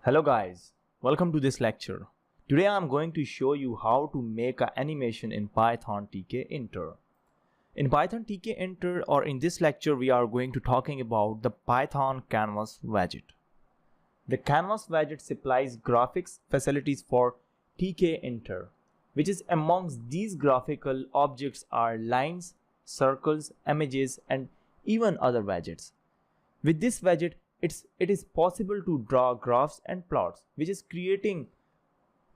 Hello guys, welcome to this lecture. Today I am going to show you how to make an animation in Python Tkinter. In Python Tkinter, or in this lecture, we are going to talking about the Python Canvas widget. The Canvas widget supplies graphics facilities for Tkinter, which is amongst these graphical objects are lines, circles, images, and even other widgets. With this widget, it is possible to draw graphs and plots, which is creating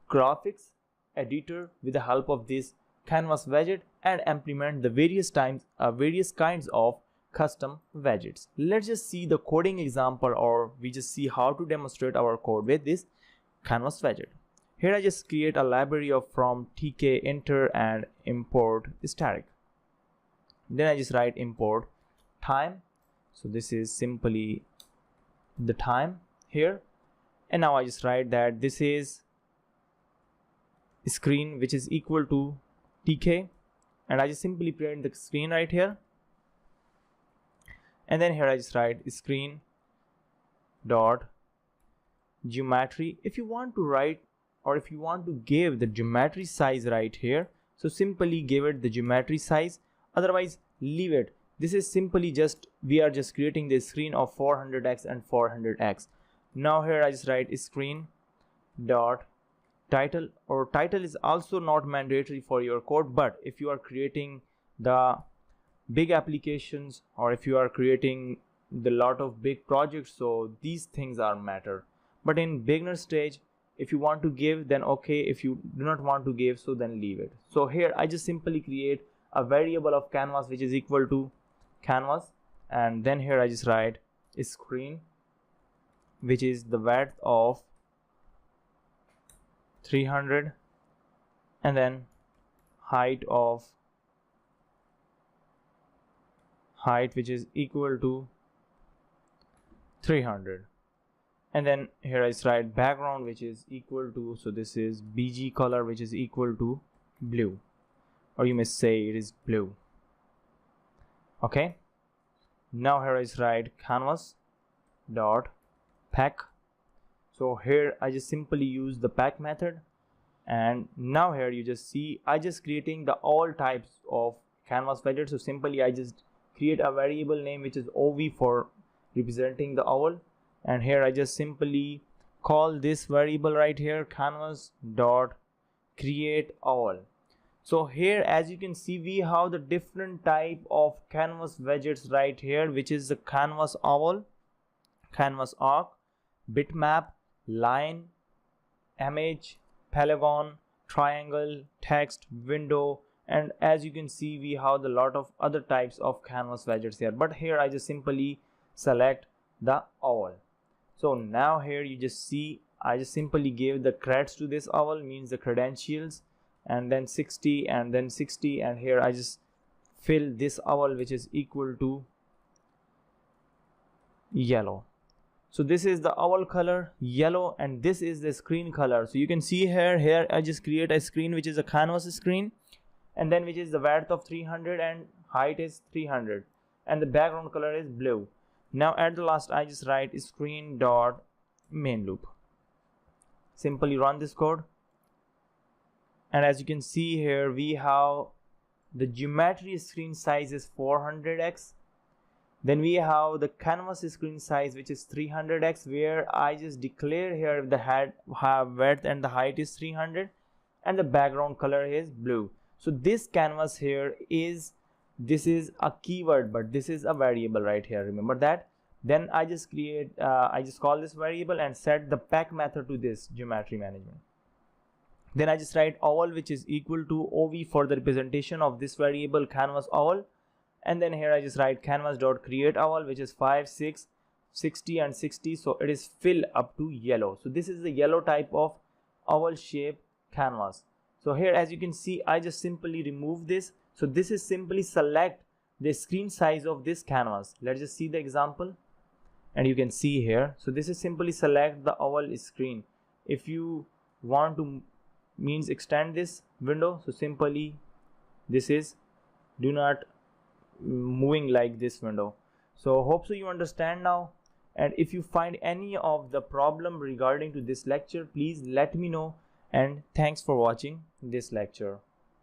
graphics editor with the help of this Canvas widget and implement the various kinds of custom widgets. Let's just see the coding example, or we just see how to demonstrate our code with this Canvas widget. Here I just create a library from Tkinter and import static. Then I just write import time. So this is simply the time here, and now I just write that this is screen which is equal to Tk, and I just simply print the screen right here, and then here I just write screen dot geometry. If you want to write, or if you want to give the geometry size right here, so simply give it the geometry size, otherwise leave it. This is simply we are just creating the screen of 400x and 400x. Now here I just write screen dot title, or title is also not mandatory for your code, but if you are creating the big applications, or if you are creating the lot of big projects, so these things are matter. But in beginner stage, if you want to give, then okay. If you do not want to give, so then leave it. So here I just simply create a variable of canvas which is equal to canvas, and then here I just write screen, which is the width of 300, and then height which is equal to 300, and then here I just write background which is equal to, so this is bg color which is equal to blue, or you may say it is blue. Okay, now here I just write canvas dot pack. So here I just simply use the pack method, and now here you just see I just creating the all types of canvas widget. So simply I just create a variable name which is ov for representing the owl, and here I just simply call this variable right here canvas dot create owl. So here, as you can see, we have the different type of canvas widgets right here, which is the canvas owl, canvas arc, bitmap, line, image, polygon, triangle, text, window, and as you can see, we have a lot of other types of canvas widgets here. But here I just simply select the owl. So now here you just see I just simply gave the creds to this owl, means the credentials, and then 60 and then 60, and here I just fill this owl which is equal to yellow. So this is the owl color, yellow, and this is the screen color. So you can see here I just create a screen which is a canvas screen, and then which is the width of 300 and height is 300, and the background color is blue. Now at the last I just write screen dot main loop. Simply run this code, and as you can see here, we have the geometry screen size is 400x. Then we have the canvas screen size which is 300x, where I just declare here the width and the height is 300, and the background color is blue. So this canvas here this is a keyword, but this is a variable right here, remember that. Then I just call this variable and set the pack method to this geometry management. Then I just write owl which is equal to ov for the representation of this variable canvas owl, and then here I just write canvas dot create owl, which is 5, 6, 60 and 60, so it is fill up to yellow. So this is the yellow type of owl shape canvas. So here as you can see I just simply remove this. So this is simply select the screen size of this canvas. Let's just see the example, and you can see here, so this is simply select the owl screen. If you want to means extend this window, so simply this is do not moving like this window. So hope so you understand now, and if you find any of the problem regarding to this lecture, please let me know, and thanks for watching this lecture.